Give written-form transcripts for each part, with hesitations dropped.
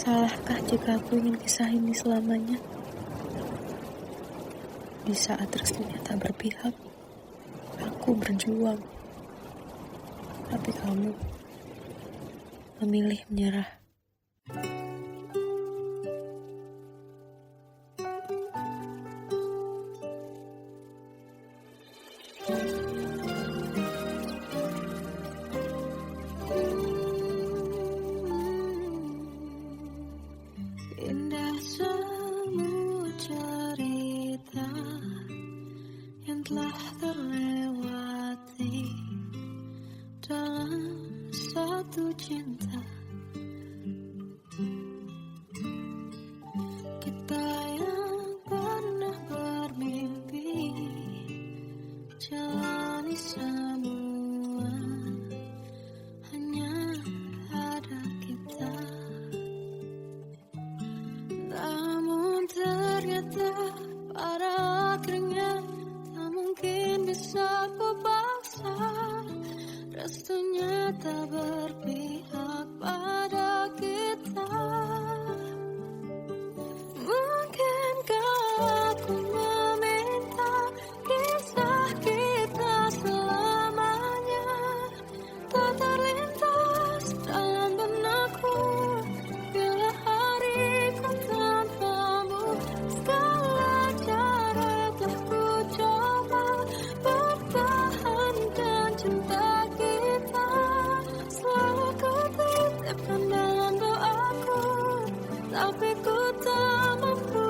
Salahkah jika aku ingin kisah ini selamanya? Di saat restunya tak berpihak, aku berjuang. Tapi kamu memilih menyerah. Indah semua cerita yang telah terlewati dalam satu cinta. Kita yang pernah bermimpi jalani semua, hanya ada kita. Namun ternyata pada akhirnya tak mungkin bisa ku paksa. Restunya tak berpihak pada kita. Mungkinkah aku meminta kisah kita selamanya tak terlintas dalam benakku bila hariku tanpamu. Segala cara telah ku coba pertahankan cinta kita. Selalu ku titipkan dalam doaku, tapi ku tak mampu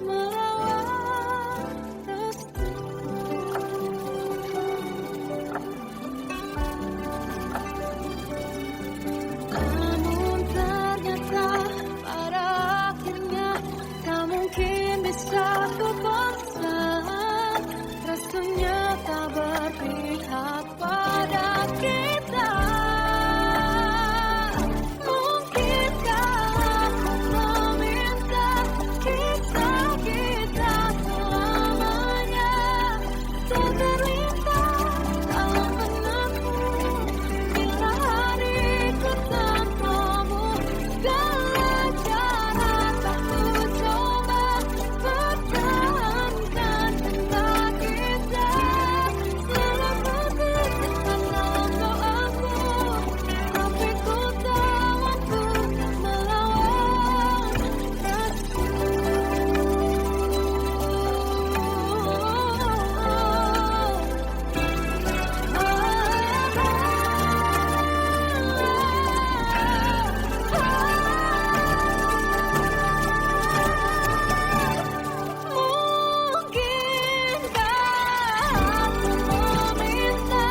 melawan restu. Namun ternyata pada akhirnya tak mungkin bisa ku paksa. Restunya tak berpihak pada kita. Mungkinkah aku meminta kisah kita selamanya tak terlintas dalam benakku bila hariku tanpamu. Segala cara tak ku coba pertahankan cinta kita. Selalu ku titipkan dalam doaku, tapi ku tak mampu melawan restu. Mungkinkah aku meminta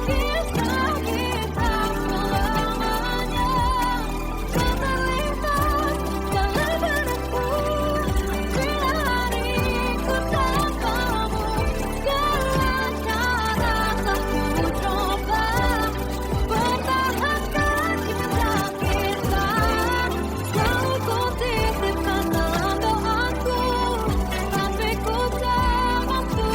kisah kita selamanya tak terlintas dalam benakku bila hariku tanpamu. Segala cara tak ku coba pertahankan cinta kita. Selalu ku titipkan dalam doaku, tapi ku tak mampu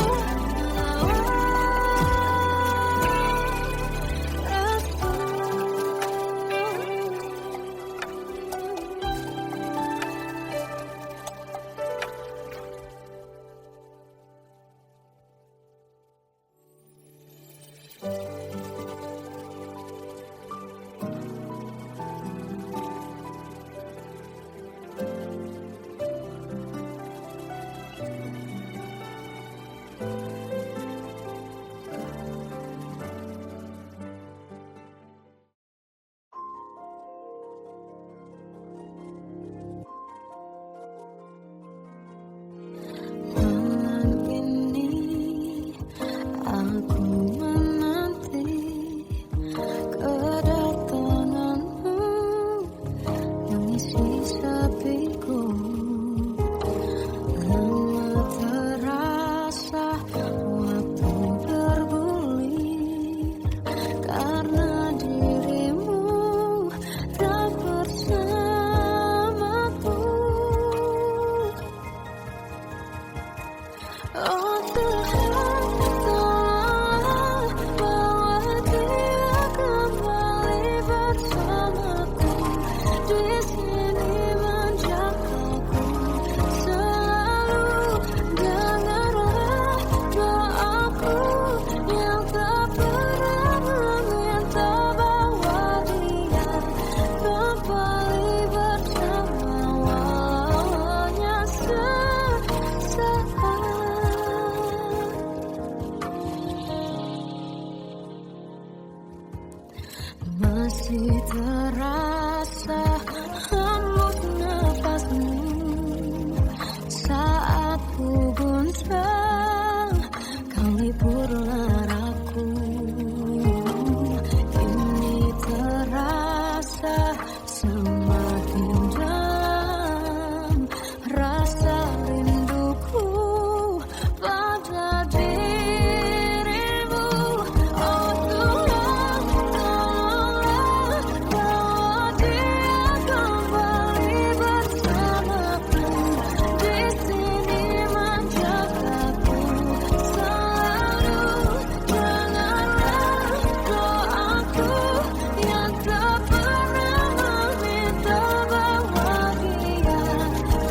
malam ini aku menanti Masih terasa hembus nafasmu saat ku goncang, kau hiburlah aku. Kini terasa semakin dalam rasa rinduku pada dirimu. Oh Tuhan, tolonglah bawa dia kembali bersamaku. Di sini menjagaku selalu. Janganlah doaku yang tak pernah meminta bawa dia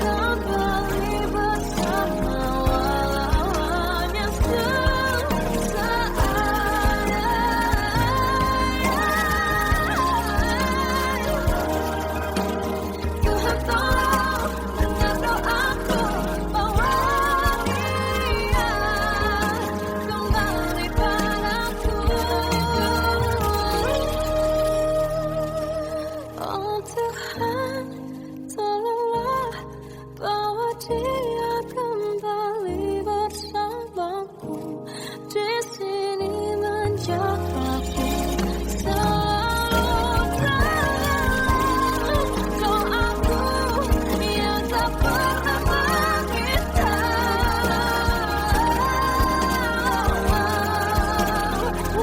kembali bersama, walau hanya sesaat. Tuhan tolong dengar doaku, bawa dia kembali padaku. Oh Tuhan, tolonglah bawa dia kembali bersamaku. Di sini menjagaku selalu. Doaku yang tak pernah meminta,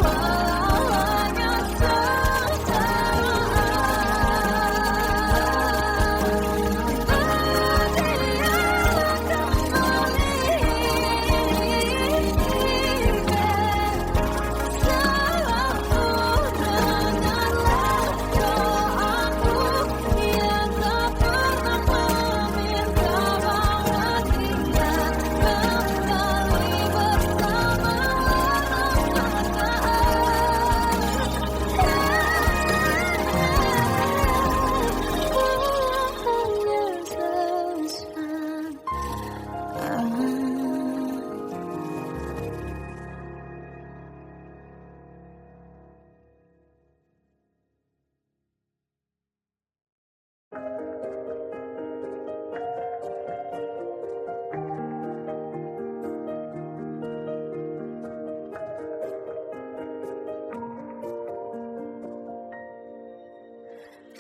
walau hanya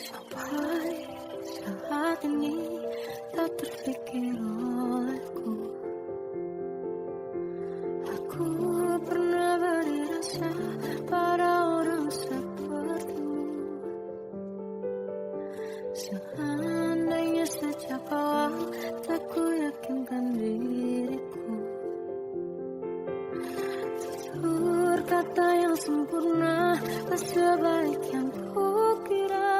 sampai saat ini tak terpikir olehku. Aku pernah beri rasa pada orang sepertimu. Seandainya sejak awal tak ku yakinkan diriku, tutur kata yang sempurna tak sebaik yang kukira.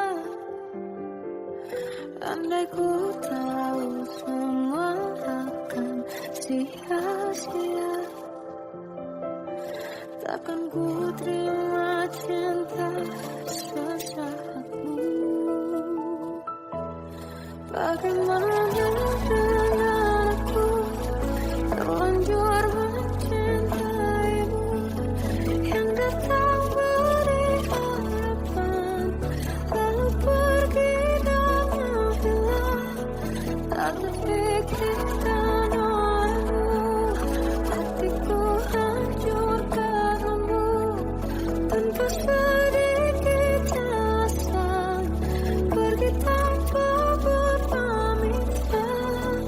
Andai ku tahu semua akan sia-sia, takkan ku terima cinta sesaatmu. Bagaimana dengan aku terlanjur mencintaimu, yang datang beri harapan lalu pergi dan menghilang, tak terpikirkan olehmu. Hatiku hancur karenamu tanpa sedikit alasan, pergi tanpa berpamitan.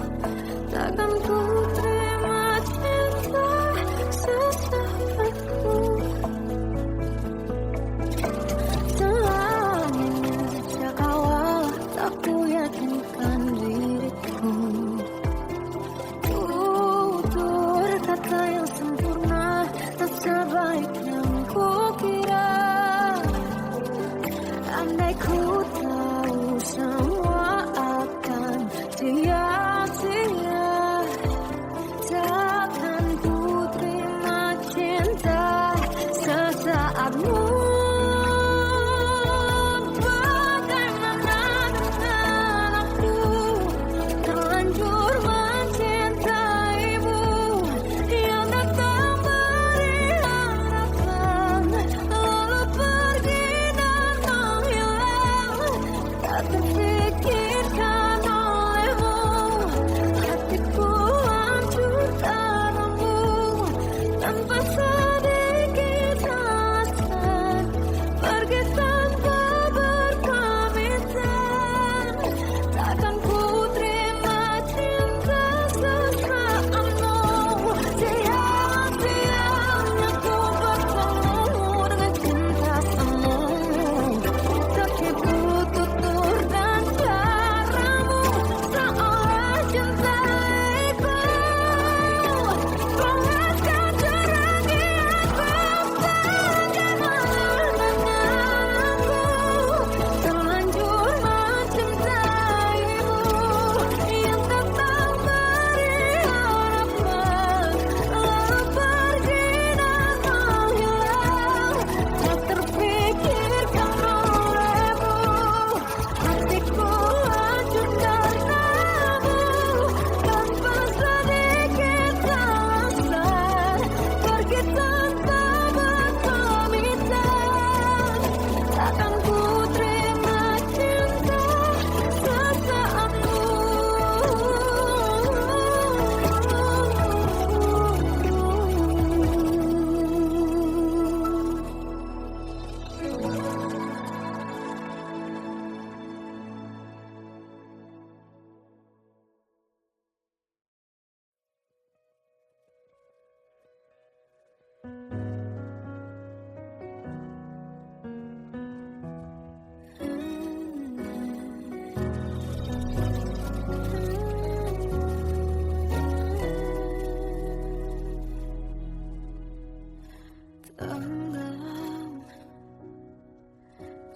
tenggelam,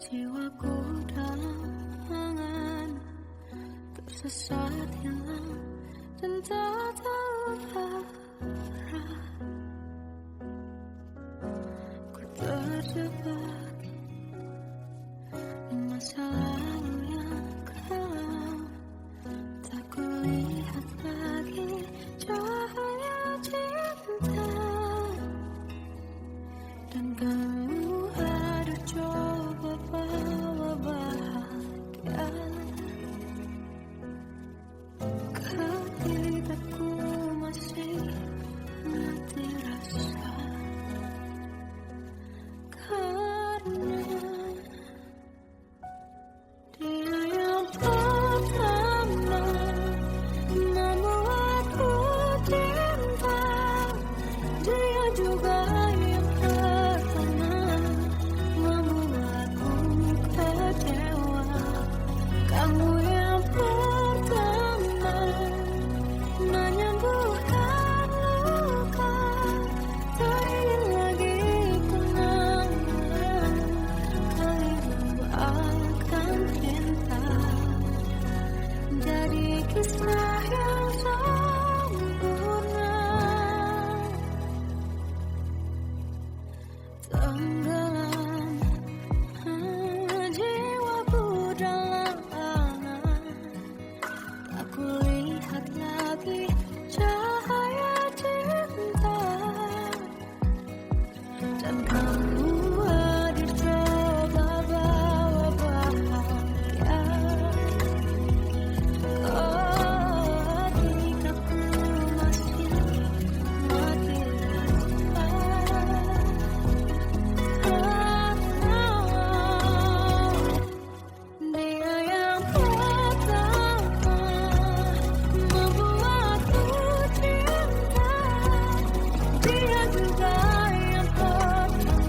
jiwaku dalam angan, tersesat hilang dan tak tahu arah. Ku terjebak di masa lalu yang kelam, tak kulihat lagi cahaya cinta. Dan kamu ada coba bawa bahagia ketika ku masih mati rasa, karena dia yang pertama membuatku cinta, dia juga yang pertama membuatku kecewa. Kamu yang pertama menyembuhkan luka, tak ingin lagi kenangan kali membalaskan cinta, jadi kisah yang sempurna. Tenggelam jiwaku dalam angan, tak kulihat lagi cahaya cinta. Dan kamu hadir coba bawa bahagia ketika ku masih mati rasa, karena dia yang pertama membuatku cinta, dia juga yang pertama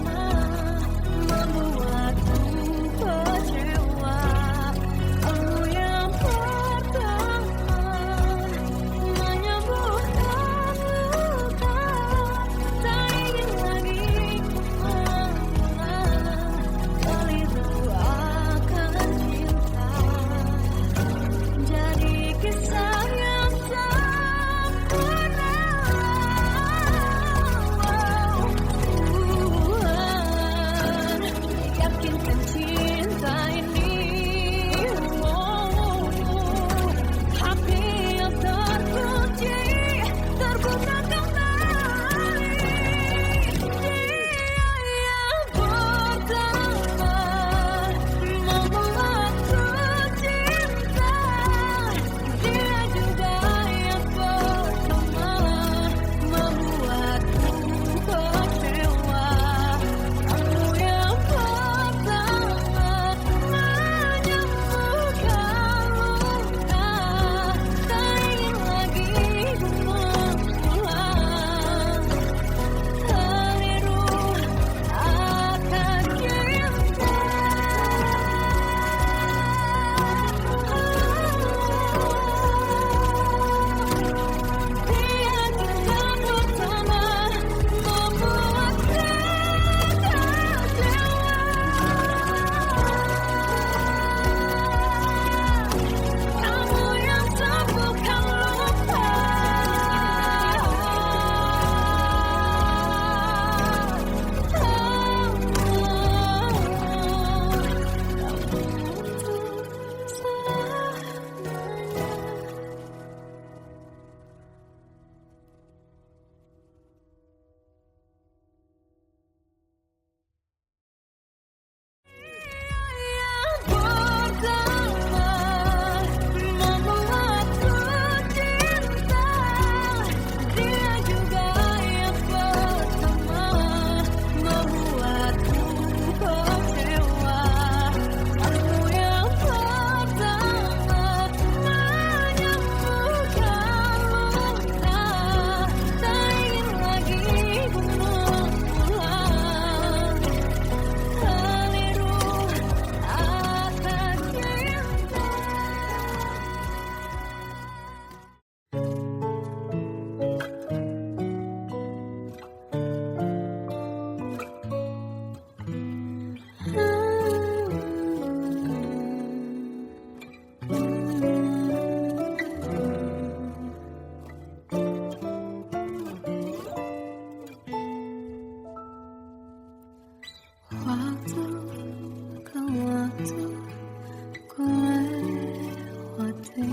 ku lewati,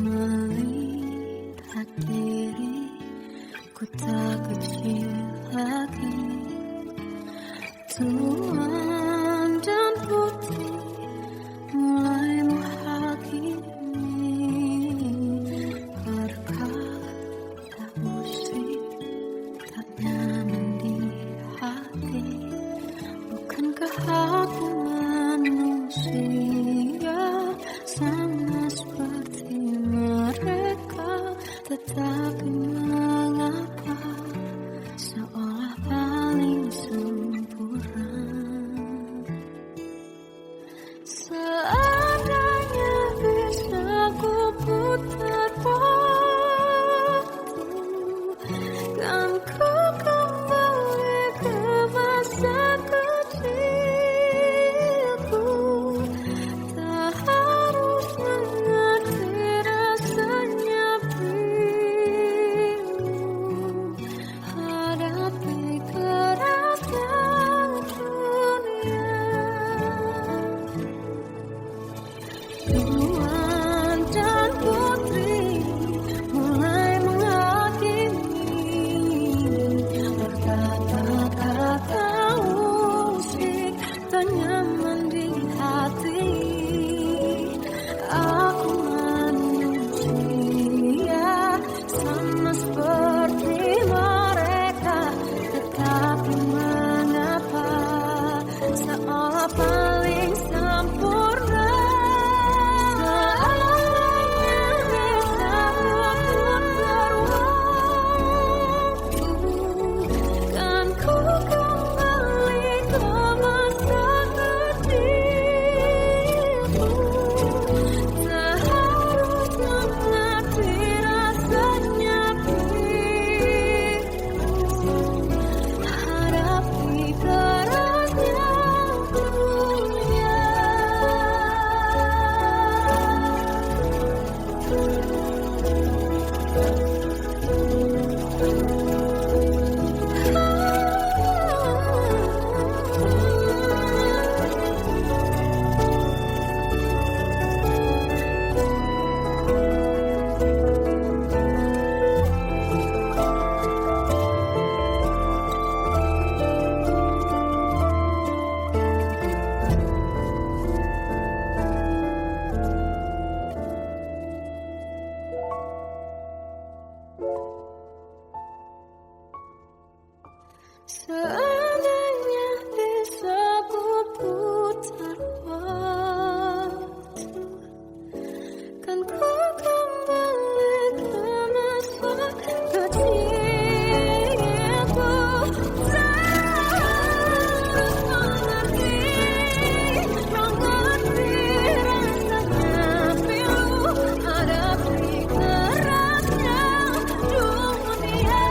melihat diri ku tak kecil lagi. Tuan dan putri mulai menghakimi berkata musik tak nyaman di hati. Bukankah aku manusia sama seperti mereka, tetapi mengapa seolah paling sempurna? Seandainya bisa ku putar waktu, kan ku kembali ke masa kecilku. Tak harus mengerti rasanya bingung hadapi kerasnya dunia. Tuan dan putri mulai menghakimi berkata-kata musik tak nyaman di hati. Aku manusia sama seperti mereka, tetapi mengapa seolah paling sempurna? Seandainya bisa ku putar waktu, kan ku kembali ke masa kecilku. Tak harus mengerti rasanya pilu hadapi kerasnya dunia.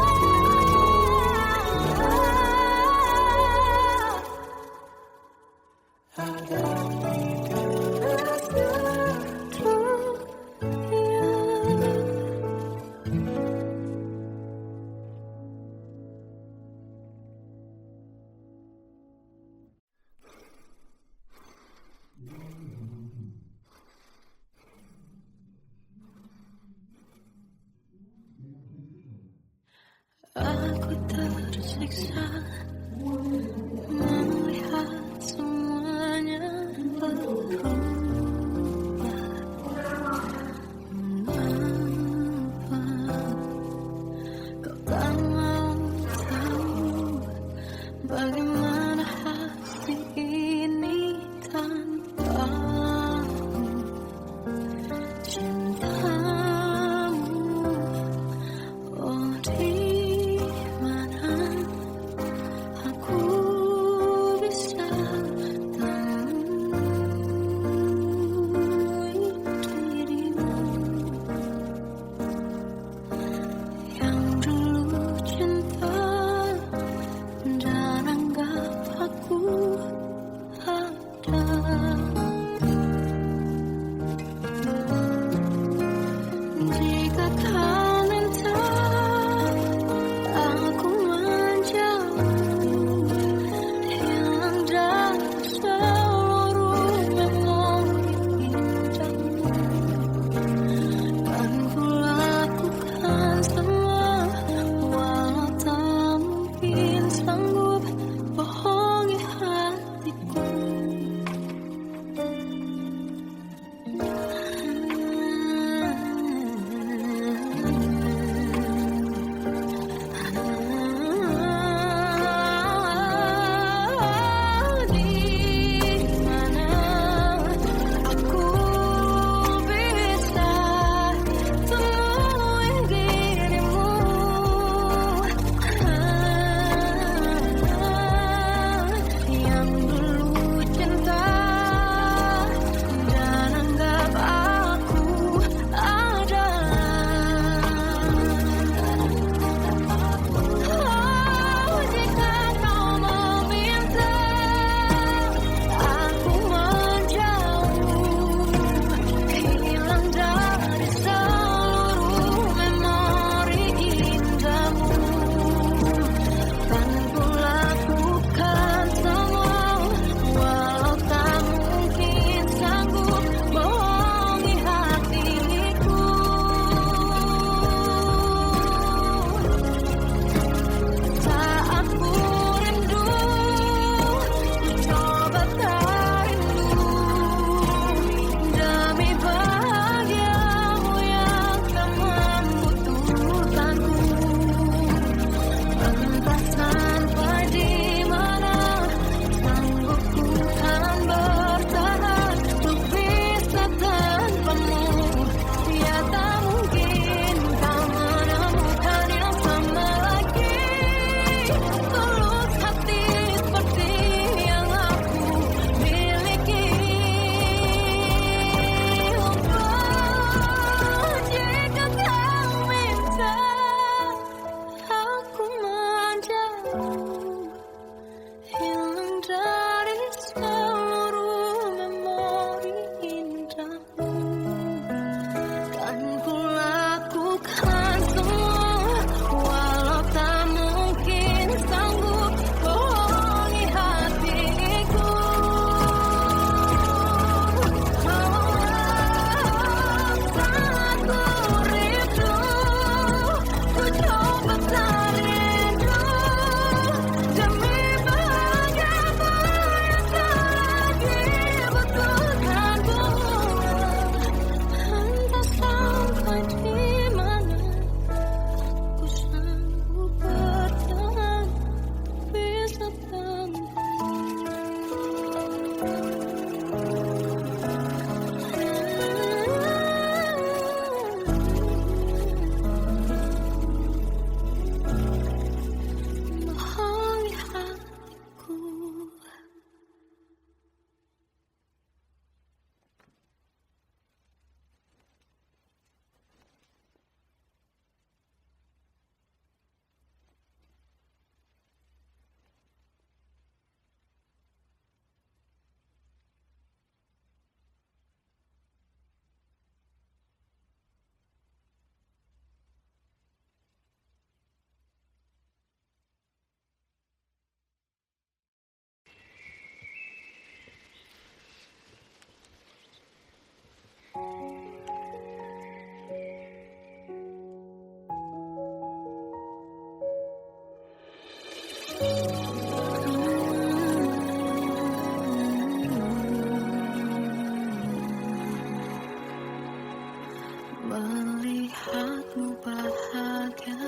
Melihatmu bahagia,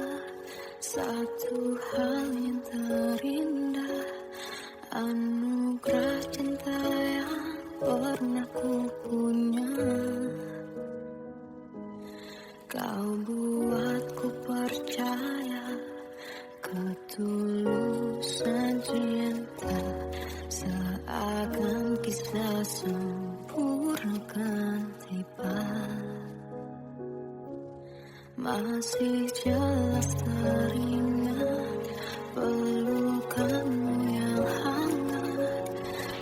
satu hal yang terindah, anugerah cinta yang pernah ku punya. Kau buatku percaya ketulusan cinta, seakan kisah sempurna kan tiba. Masih jelas teringat pelukanmu yang hangat,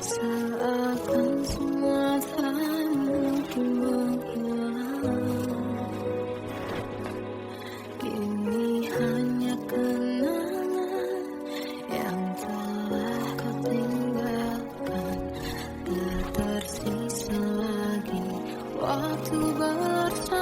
seakan semua tak mungkin menghilang. Kini hanya kenangan yang telah kau tinggalkan, tak tersisa lagi waktu bersama.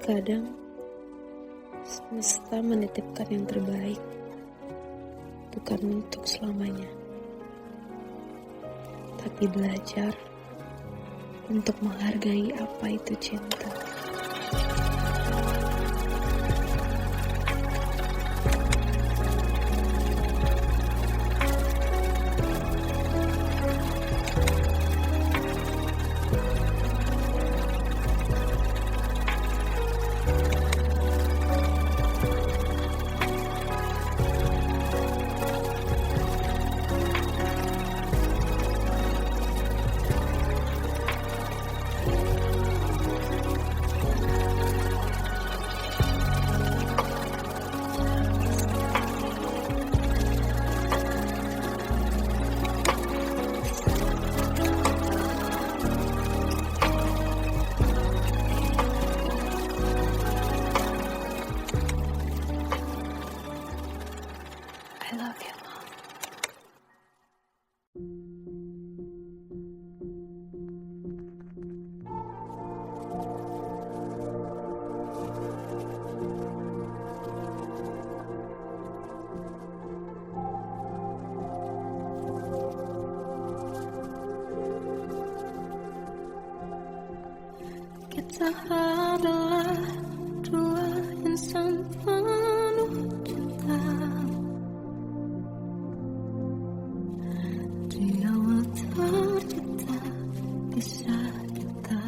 Kadang semesta menitipkan yang terbaik, bukan untuk selamanya, tapi belajar untuk menghargai apa itu cinta. Kita adalah dua insan penuh cinta. Di awal tercipta kisah kita,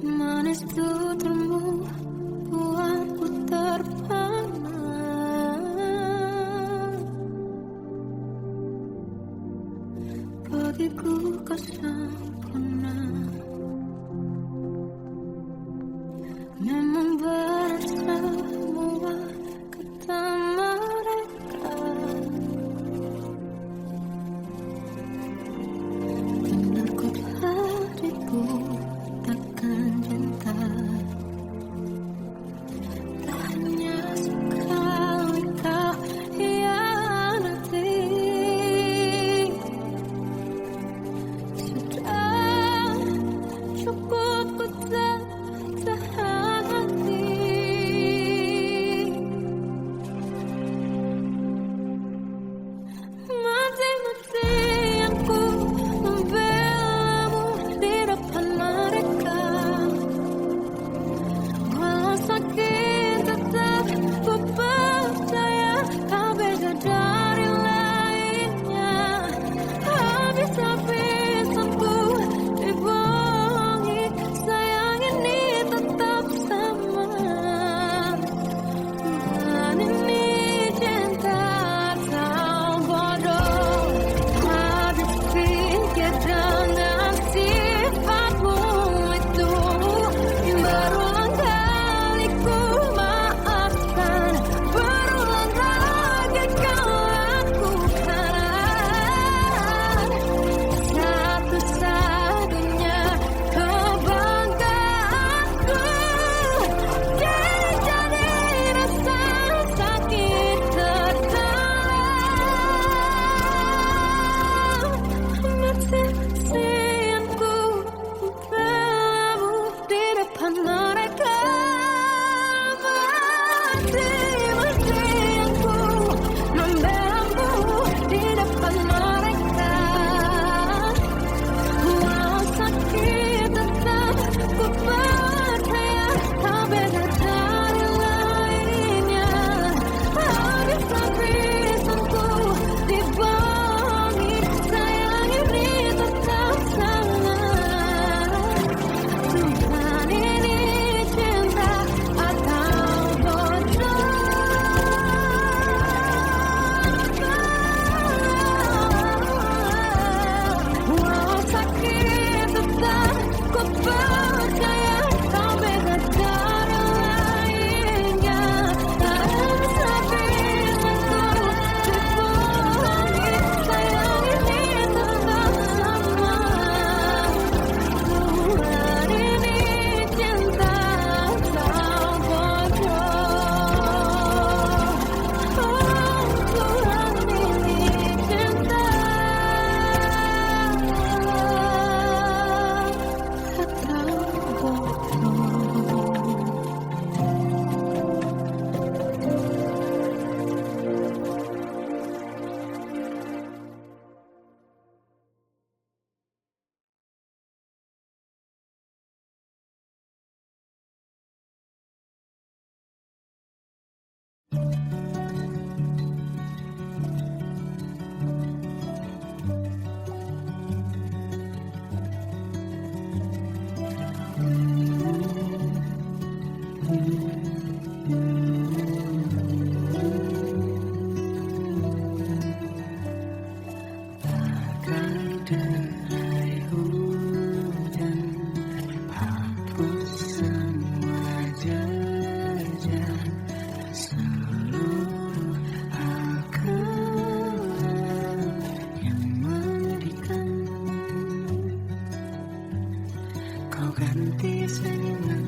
manis tuturmu buatku terpana. Bagiku kau sempurna. Memang berat semua kata mereka, benar ku hatiku takkan cinta. Tak hanya sekali kau hianati. Sudah cukup ku tahan hati. Mati-matian ku membelamu di depan mereka. Walau sakit tetap ku percaya kau beda dari lainnya. Habis-habisanku dibohongi, sayang ini tetap sama. Tuhan ini cinta atau bodoh. Habis pikir dengan sifatmu itu, berulang kali ku maafkan, berulang lagi kau lakukan. Satu-satunya kebanggaanku, jadi rasa sakit terdalam. Mati-matianku membelamu di depan mereka. Mati-matianku membelamu di depan mereka. Walau sakit tetap ku percaya kau beda dari lainnya. Habis-habisanku dibohongi, sayang ini tetap sama. Tuhan ini cinta atau bodoh. Walau sakit tetap ku percaya kau beda dari lainnya. Habis-habisanku dibohongi, sayang ini tetap sama. Tuhan ini cinta atau bodoh. Tuhan ini cinta atau bodoh. Bagai derai hujan, hapus semua jejak, seluruh akal yang menyedihkan. Kau ganti senyuman,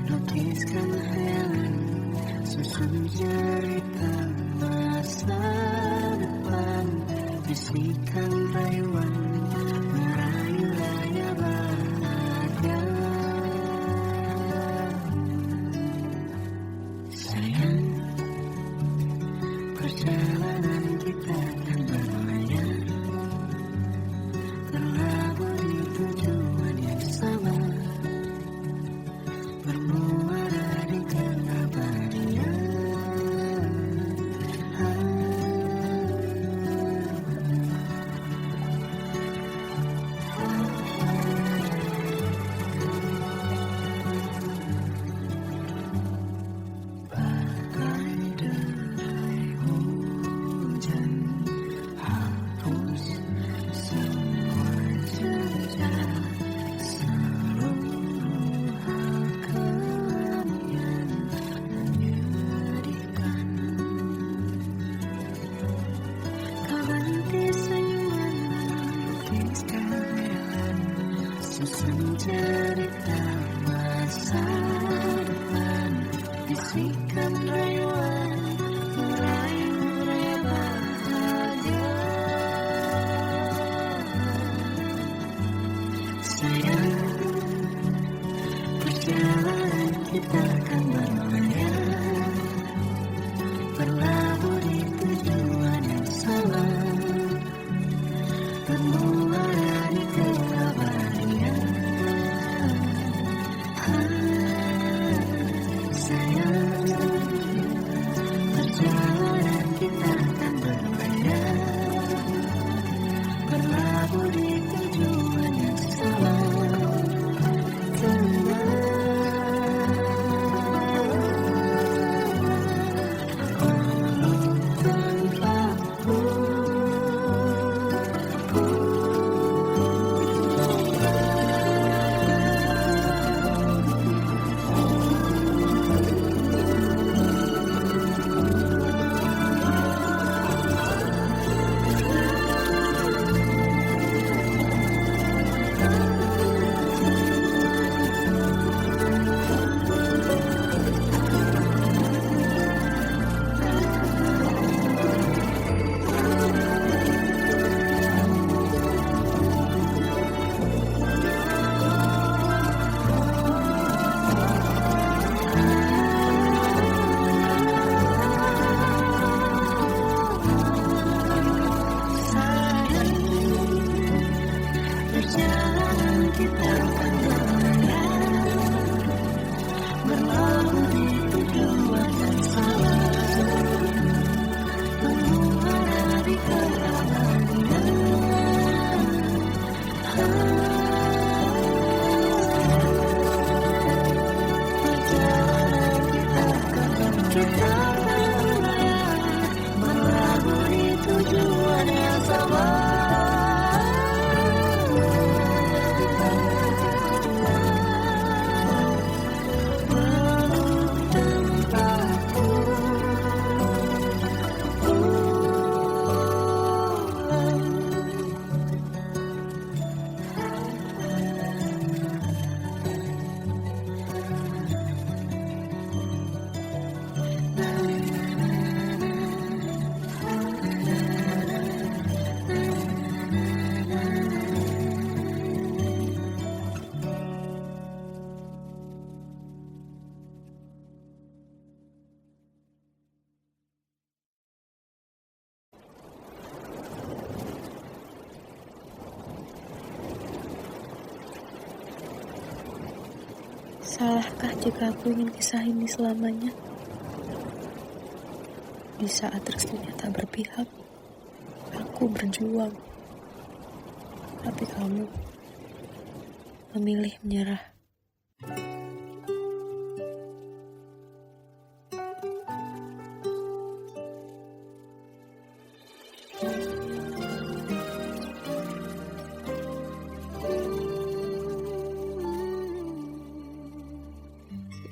lukiskan hayalan, susun cerita masa depan, bisikan rayuan, merayu raya bahagia. Sayang, perjalanan kita akan berlayar, terlabur di tujuan yang sama. Salahkah jika aku ingin kisah ini selamanya? Di saat restunya tak berpihak, aku berjuang. Tapi kamu memilih menyerah.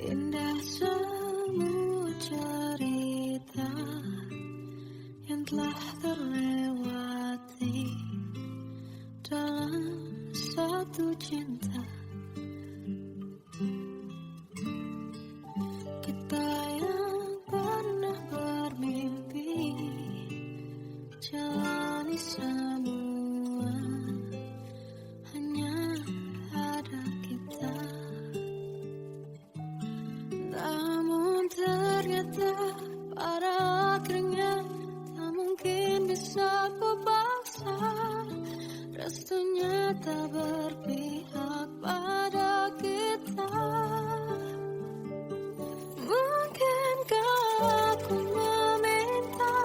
Indah semua cerita yang telah terlewati dalam satu cinta. Kita yang pernah bermimpi jalani semua, hanya ada kita. Namun ternyata pada akhirnya tak mungkin bisa ku paksa. Restunya tak berpihak pada kita. Mungkinkah aku meminta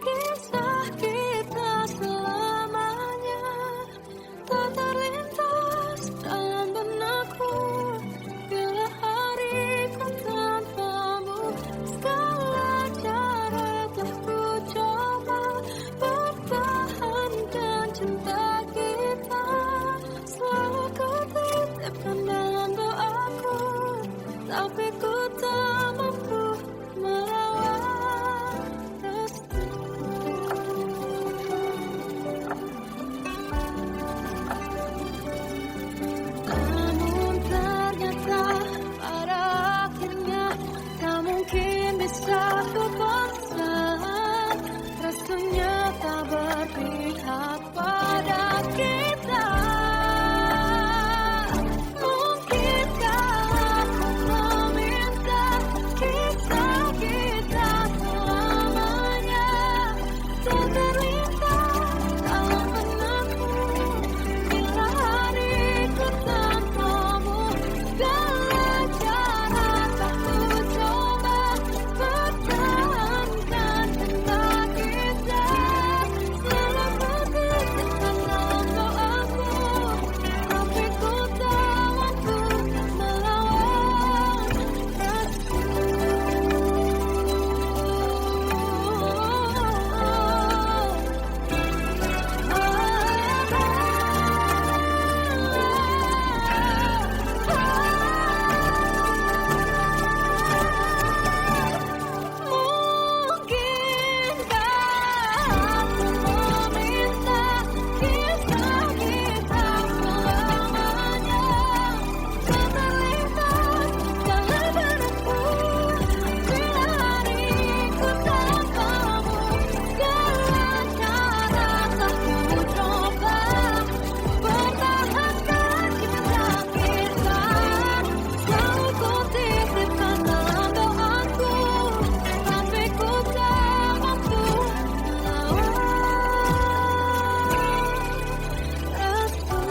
kisah kita selamanya tak terlintas dalam benakku bila hariku tanpamu. Segala cara telah ku coba pertahankan cinta kita. Selalu ku titipkan dalam doaku, tapi ku tak mampu melawan restu. Namun ternyata pada akhirnya tak mungkin bisa ku paksa. Restunya tak berpihak pada kita. Mungkinkah aku meminta kisah kita selamanya tak terlintas dalam benakku bila hariku tanpamu. Segala cara tak ku coba pertahankan cinta kita. Selalu ku titipkan dalam doaku, tapi ku tak mampu melawan restu. Mungkinkah aku meminta kisah kita selamanya tak terlintas dalam benakku bila hariku tanpamu. Segala cara telah ku coba pertahankan cinta kita. Selalu ku titipkan dalam doaku, tapi ku tak mampu melawan restu.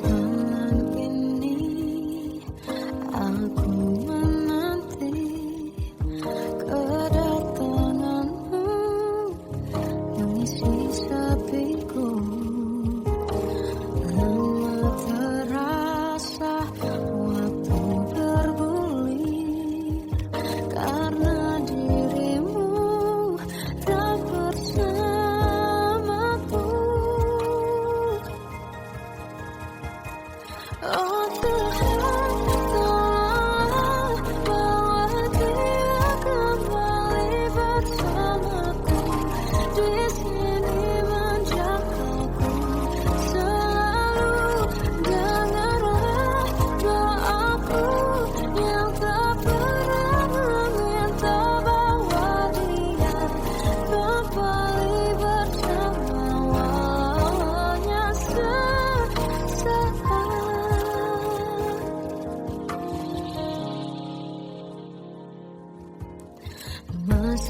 Malam ini aku menanti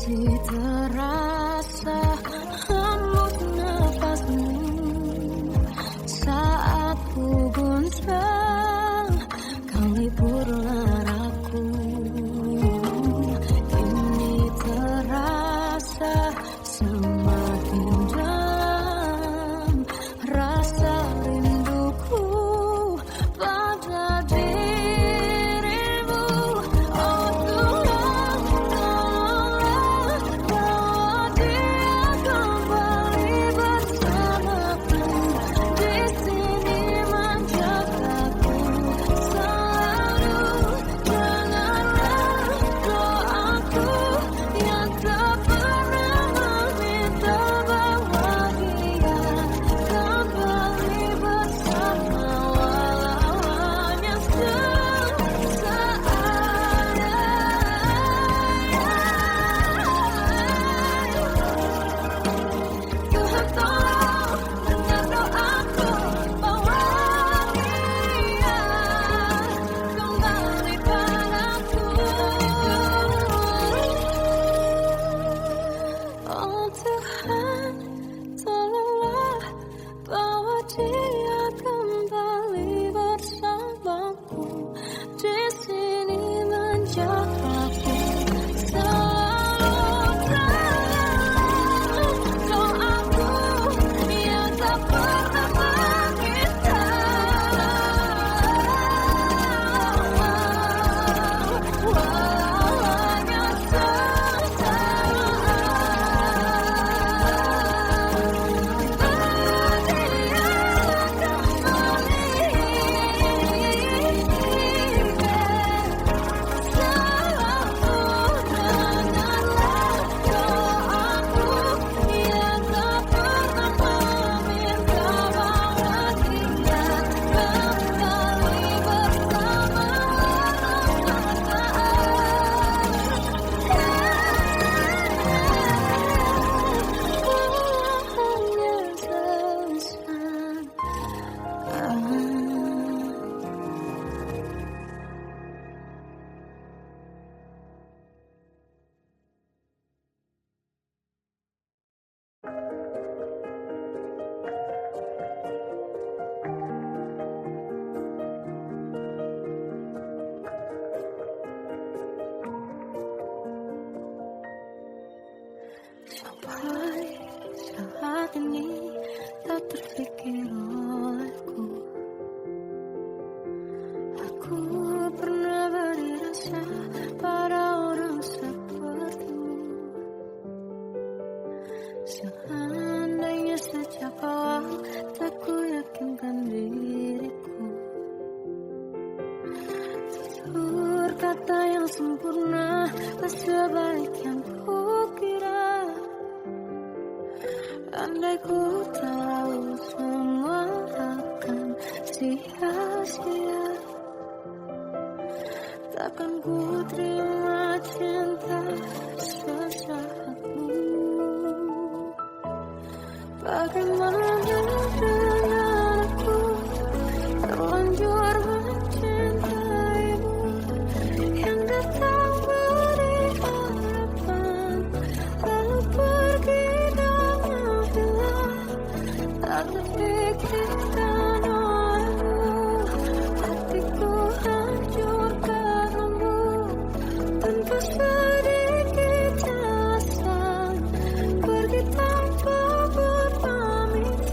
masih terasa hembus nafasmu saat ku goncang, kau hiburlah aku. Kini terasa semakin dalam rasa rinduku pada dirimu. Oh Tuhan, tolonglah bawa dia kembali bersamaku. Di sini menjagaku selalu. Dengarlah doaku yang tak pernah meminta bawa dia kembali bersama, walau hanya sesaat. Tuhan tolong dengar doaku, bawa dia kembali padaku. Oh Tuhan, tolonglah bawa dia kembali bersamaku. Di sini menjagaku selalu. Doaku yang tak pernah meminta, walau hanya sampai saat ini tak terfikir olehku. Aku pernah beri rasa pada orang sepertimu. Seandainya sejak awal tak ku yakinkan diriku, tutur kata yang sempurna tak sebaik yang kukira. Andai ku tahu semua akan sia-sia, takkan ku terima cinta sesaatmu. Bagaimana dengan aku terlanjur mencintaimu, yang datang beri harapan lalu pergi dengan hilang. Tak terpikirkan olehmu, hatiku hancur karenamu. Tanpa sedikit alasan pergi tanpa berpamit.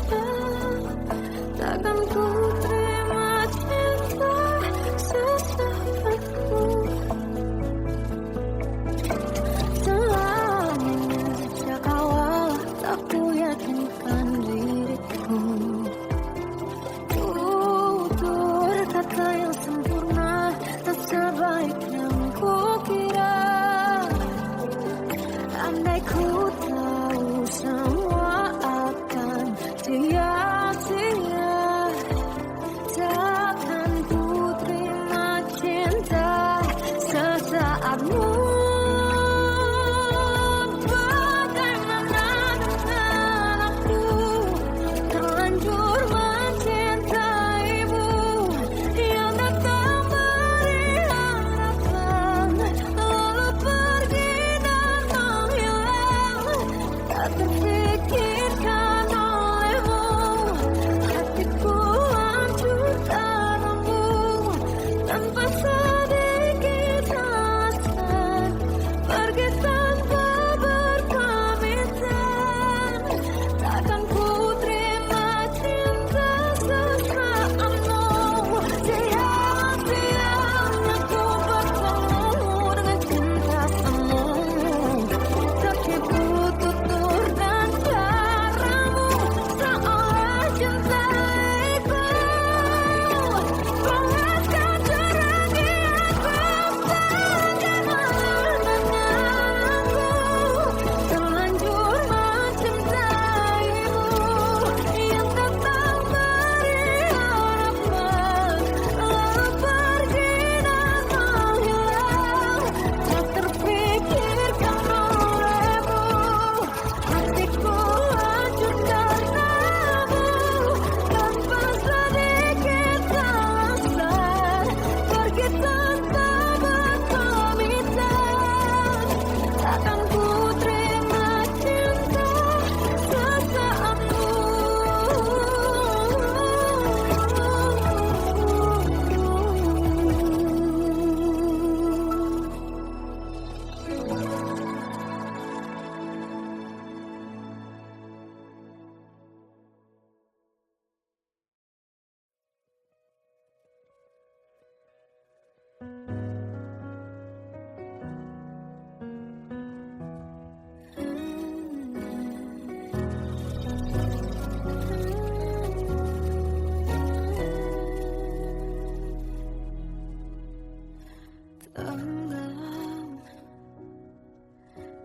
tenggelam,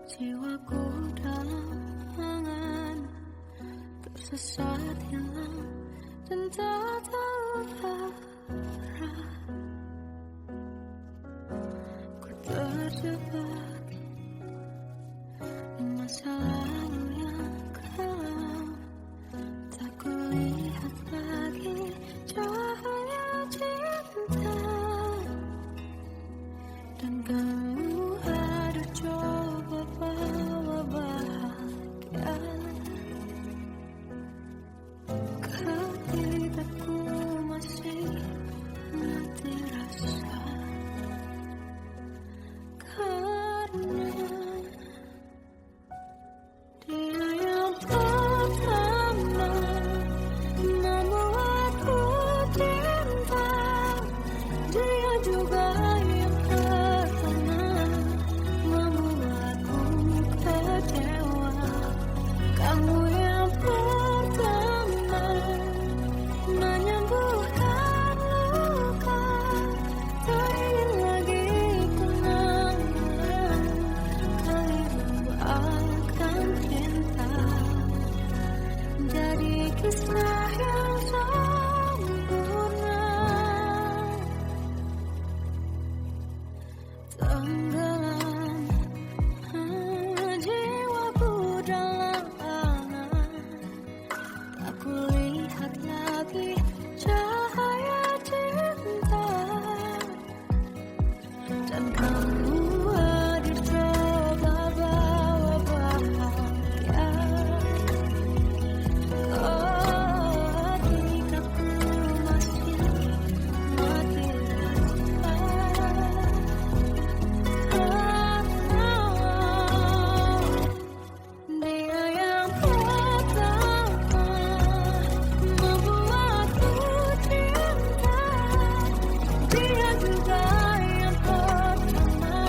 jiwaku dalam angan, tersesat hilang dan tak tahu arah. Ku terjebak di masa lalu yang kelam, tak kulihat lagi cahaya cinta. Dan kamu ada coba bawa bahagia, ketika masih mati rasa. Karena dia yang pertama membuatku cinta, dia juga yang pertama membuatku kecewa. Kamu yang pertama menyembuhkan luka, tak ingin lagi kenangan keliru akan cinta. Jadi kisah yang sempurna, tenggelam jiwaku dalam angan, tak kulihat lagi cahaya cinta. Dan kamu hadir coba bawa bahagia, ketika ku masih mati rasa. Dia yang pertama membuatku cinta, dia juga yang pertama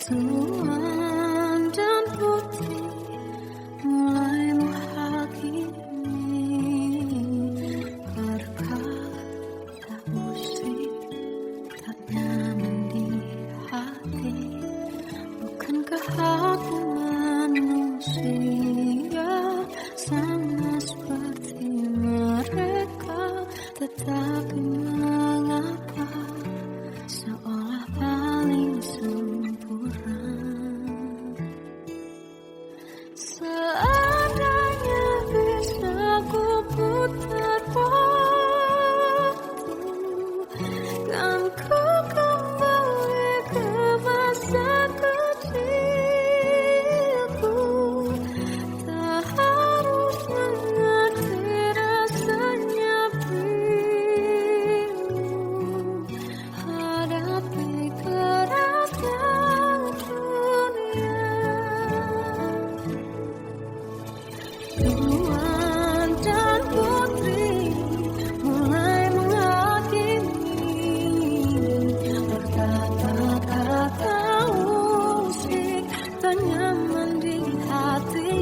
Tuan dan putri mulai menghakimi berkata musik tak nyaman di hati. Bukankah hati manusia sama seperti mereka, tetapi mengapa seolah paling sempurna? Seandainya bisa ku putar waktu, kan ku kembali ke masa kecilku. Tak harus mengerti rasanya pilu, hadapi kerasnya dunia. Tuan dan putri mulai menghakimi berkata-kata musik tak nyaman di hati.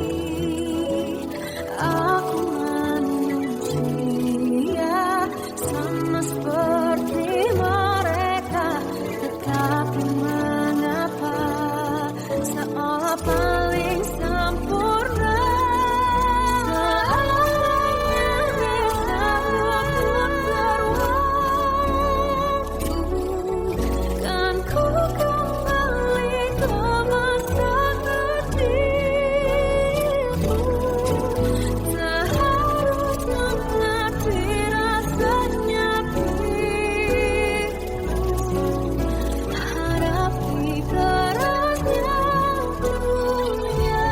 Aku manusia sama seperti mereka, tetapi mengapa seolah paling sempurna? Kan ku kembali ke masa kecilku. Tak harus mengerti rasanya pilu, hadapi kerasnya dunia.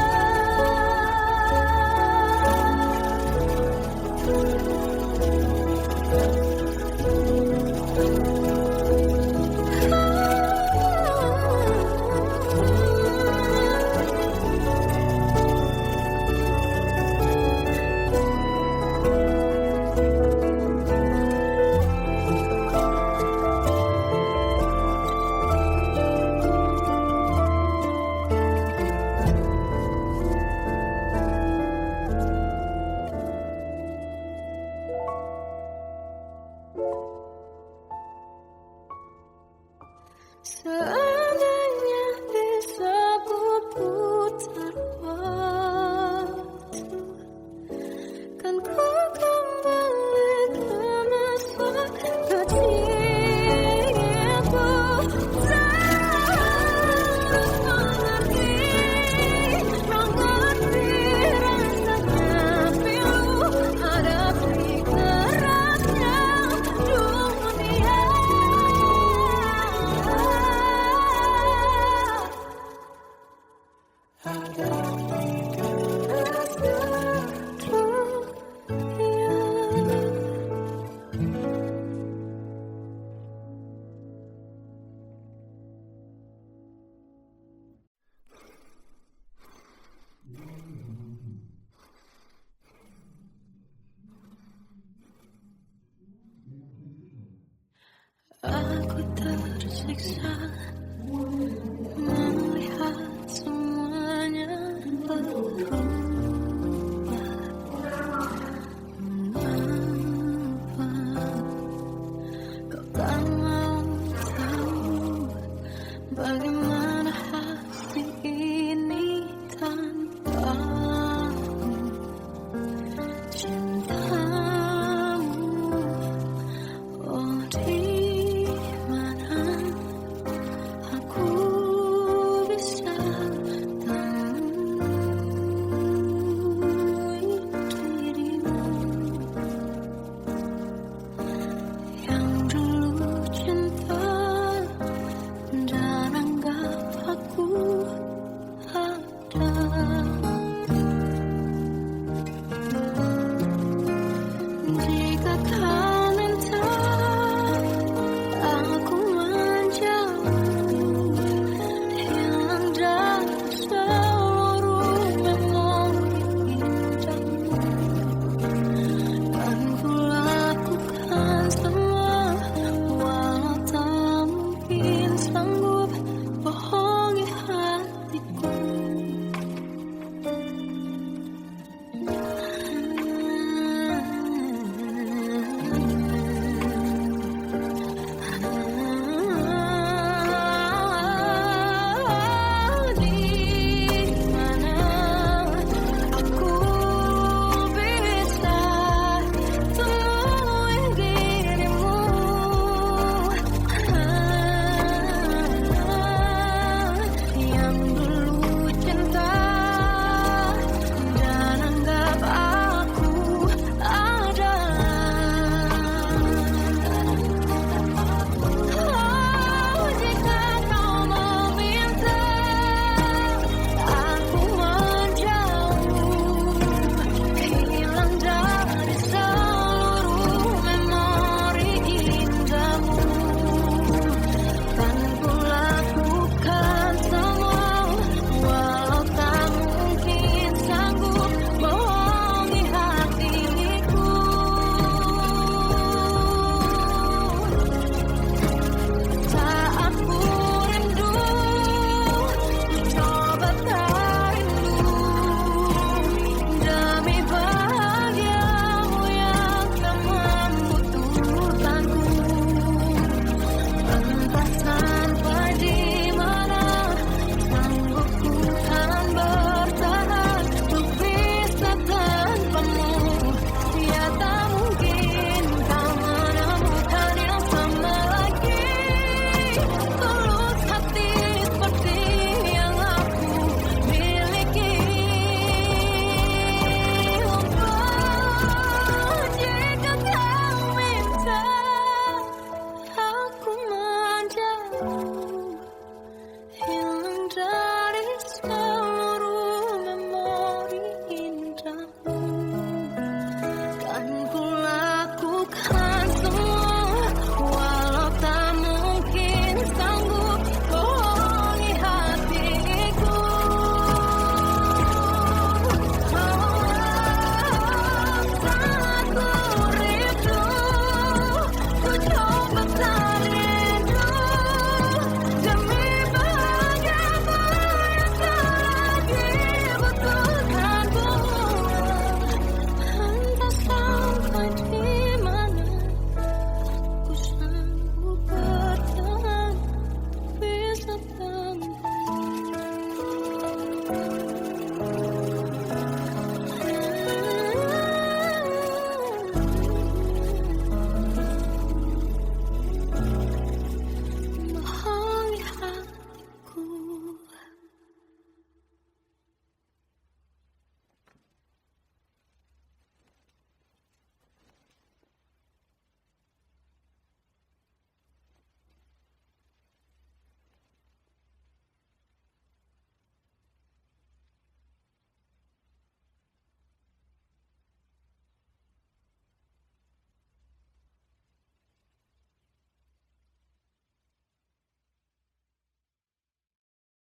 Seandainya bisa ku putar waktu, kan ku kembali ke masa kecilku. Tak harus mengerti rasanya pilu, hadapi kerasnya dunia. Aku tersiksa melihat semuanya berubah. Mengapa kau tak mau tahu bagaimana